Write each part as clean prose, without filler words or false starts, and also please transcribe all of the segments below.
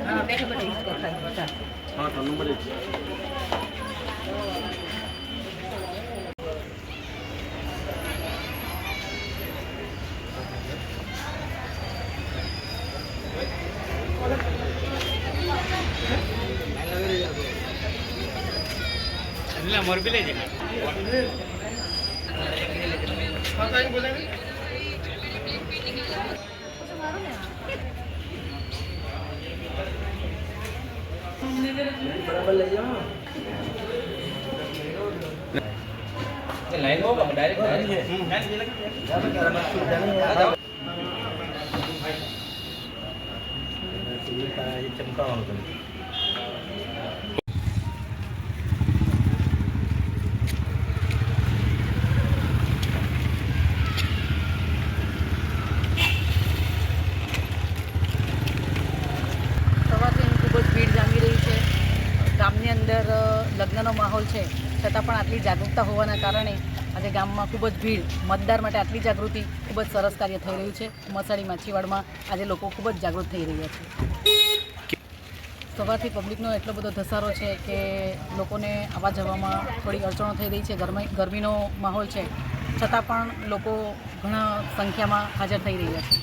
हाँ तो नंबर 1 मोरबी ले जाएगा बराबर ले जाओ लाइन में डायरेक्ट चमका ગામની અંદર લગ્નનો માહોલ છે છતાં પણ આટલી જાગૃતતા હોવાના કારણે આજે ગામમાં ખૂબ જ ભીડ મતદાર માટે આટલી જાગૃતિ ખૂબ જ સરસ કાર્ય થઈ રહ્યું છે. મસાડી માછીવાડમાં આજે લોકો ખૂબ જ જાગૃત થઈ રહ્યા છે. સવારથી પબ્લિકનો એટલો બધો ધસારો છે કે લોકોને આવવા જવામાં થોડી અડચણો થઈ રહી છે. ગરમીનો માહોલ છે છતાં પણ લોકો ઘણા સંખ્યામાં હાજર થઈ રહ્યા છે.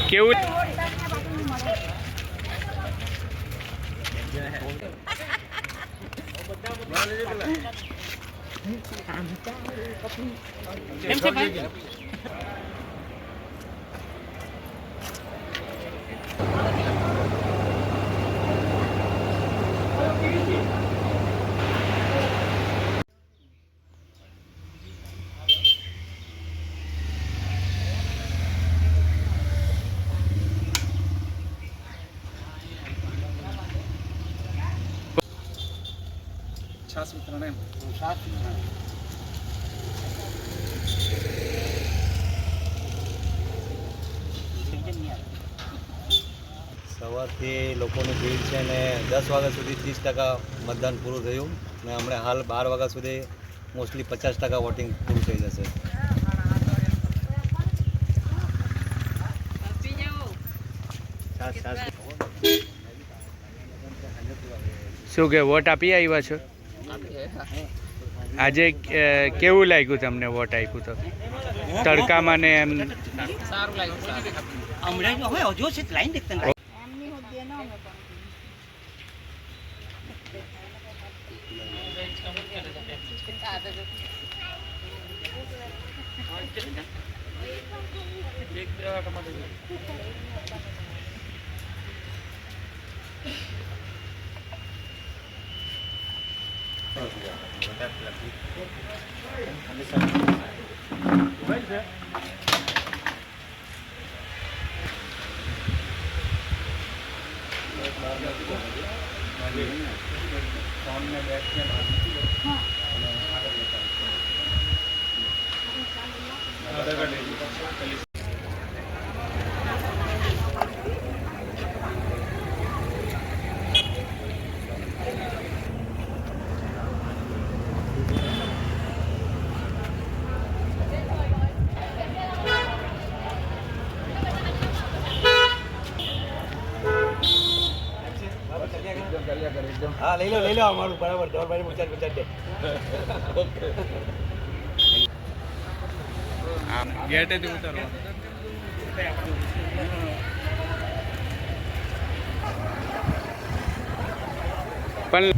કેવું छाछ वितरण है સવારથી લોકોની ભીડ છે ને 10 વાગ્યા સુધી 30% મતદાન પૂરું થયું ને હમણાં હાલ 12 વાગ્યા સુધી મોસ્ટલી 50% વોટિંગ પૂરું થઈ જશે. શું કે વોટ આપી આવ્યા છો? આજે કેવું લાગ્યું તમને વોટ આપ્યું તો તડકામાં ને એમ? સારું લાગ્યું. હમણાં હવે હજુ છે લાઈન દેખતા હા લઈ લો અમારું બરાબર ધોરભાઈ મુચાર દે. આમ ગેટેથી ઉતરવા પણ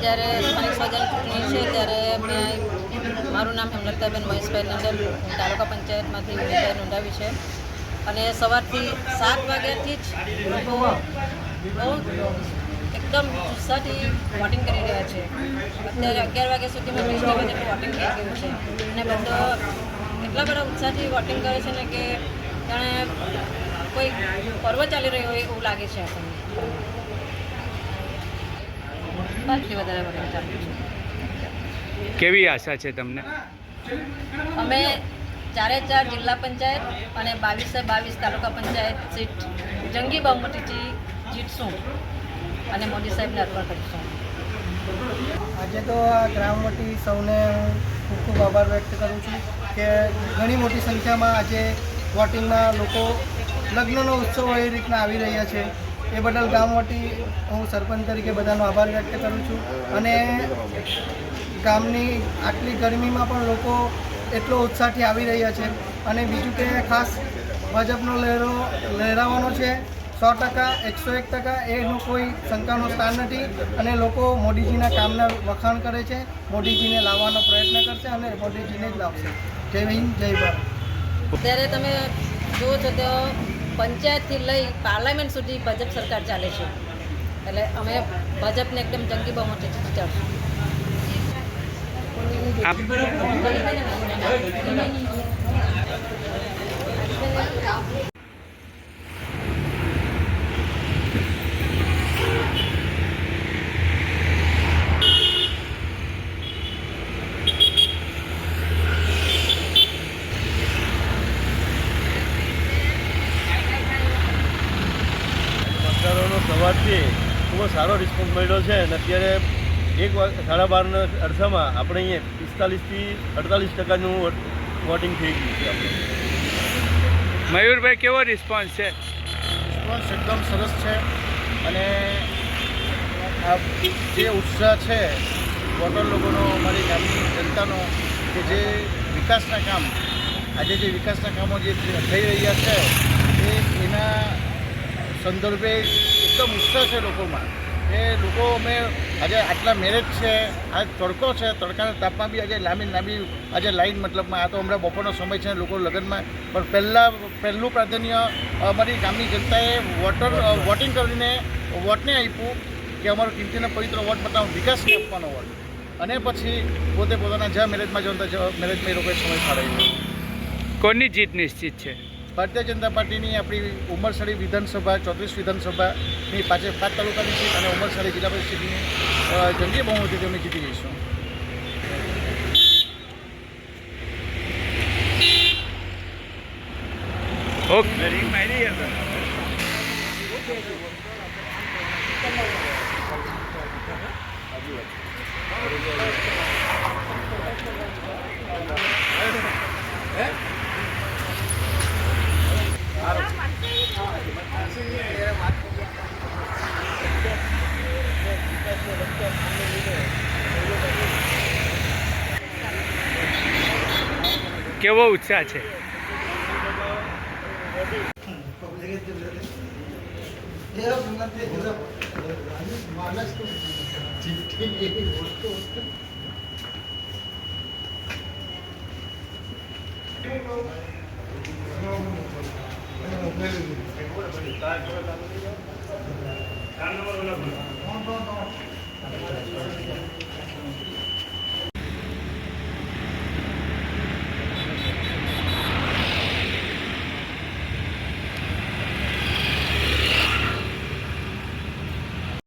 જ્યારે સ્થાનિક સ્વજન ચૂંટણી છે ત્યારે મેં મારું નામ હેમલતાબેન મહેશભાઈ નંદલ તાલુકા પંચાયતમાંથી ઉમેદવારી નોંધાવી છે અને સવારથી 7 વાગ્યાથી જ લોકો બહુ એકદમ ઉત્સાહથી વોટિંગ કરી રહ્યા છે. અત્યારે 11 વાગ્યા સુધીમાં 20% જેટલું વોટિંગ થઈ ગયું છે અને બધો એટલા બધા ઉત્સાહથી વોટિંગ કરે છે ને કે જાણે કોઈ પર્વ ચાલી રહ્યો હોય એવું લાગે છે આપણને. બહારથી વધારે વોટિંગ ચાલુ છે. કેવી આશા છે તમને? અમે 4 જિલ્લા પંચાયત અને 22 તાલુકા પંચાયત સીટ જંગી બહુમતીથી જીતશું અને મોદી સાહેબને અર્પણ કરીશું. આજે તો આ ગ્રામ વતી સૌને હું ખૂબ ખૂબ આભાર વ્યક્ત કરું છું કે ઘણી મોટી સંખ્યામાં આજે વોટિંગમાં લોકો લગ્નનો ઉત્સવ એ રીતના આવી રહ્યા છે. એ બદલ ગામ વતી હું સરપંચ તરીકે બધાનો આભાર વ્યક્ત કરું છું અને ગામની આટલી ગરમીમાં પણ લોકો એટલો ઉત્સાહથી આવી રહ્યા છે અને બીજું કે ખાસ ભાજપનો લહેરાવાનો છે 100%, 101%. એનું કોઈ શંકાનો સ્થાન નથી અને લોકો મોદીજીના કામના વખાણ કરે છે, મોદીજીને લાવવાનો પ્રયત્ન કરશે અને મોદીજીને જ લાવશે. જય હિન્દ, જય ભારત. અત્યારે તમે જુઓ છો તો પંચાયતથી લઈ પાર્લામેન્ટ સુધી ભાજપ સરકાર ચાલે છે એટલે અમે ભાજપને એકદમ જંગી બહુમતીથી જીતાડશું. મતદારોનો સવારથી ખૂબ જ સારો રિસ્પોન્સ મળ્યો છે અને અત્યારે 12:30 અરસામાં આપણે અહીંયા 45થી 48% વોટિંગ થઈ ગયું છે. આપણે મયુરભાઈ, કેવો રિસ્પોન્સ છે? રિસ્પોન્સ એકદમ સરસ છે અને આ જે ઉત્સાહ છે વોટર લોકોનો, અમારી ગામની જનતાનો કે જે વિકાસના કામ આજે જે વિકાસના કામો જે થઈ રહ્યા છે એના સંદર્ભે એકદમ ઉત્સાહ છે લોકોમાં. એ લોકો અમે આજે આટલા મેરેજ છે, આ તડકો છે, તડકાના તાપમાં બી આજે લાંબી આજે લાઈન મતલબમાં આ તો હમણાં બપોરનો સમય છે લોકો લગ્નમાં પણ પહેલું પ્રાધાન્ય અમારી ગામની જનતાએ વોટિંગ કરીને વોટને આપ્યું કે અમારો કિંમતીનો પવિત્ર વોટ બતાવો, વિકાસને આપવાનો વોટ અને પછી પોતે પોતાના જ્યાં મેરેજમાં જતા મેરેજમાં એ લોકોએ સમય ફાળવ્યો. કોની જીત નિશ્ચિત છે? ભારતીય જનતા પાર્ટીની આપણી ઉમરસાડી વિધાનસભા 34 વિધાનસભાની 5 તાલુકાની સીટ અને ઉમરસાડી જિલ્લા પરિષદની જંગી બહુમતીથી અમે જીતી જઈશું. ઓકે. કેવો ઉત્સાહ છે?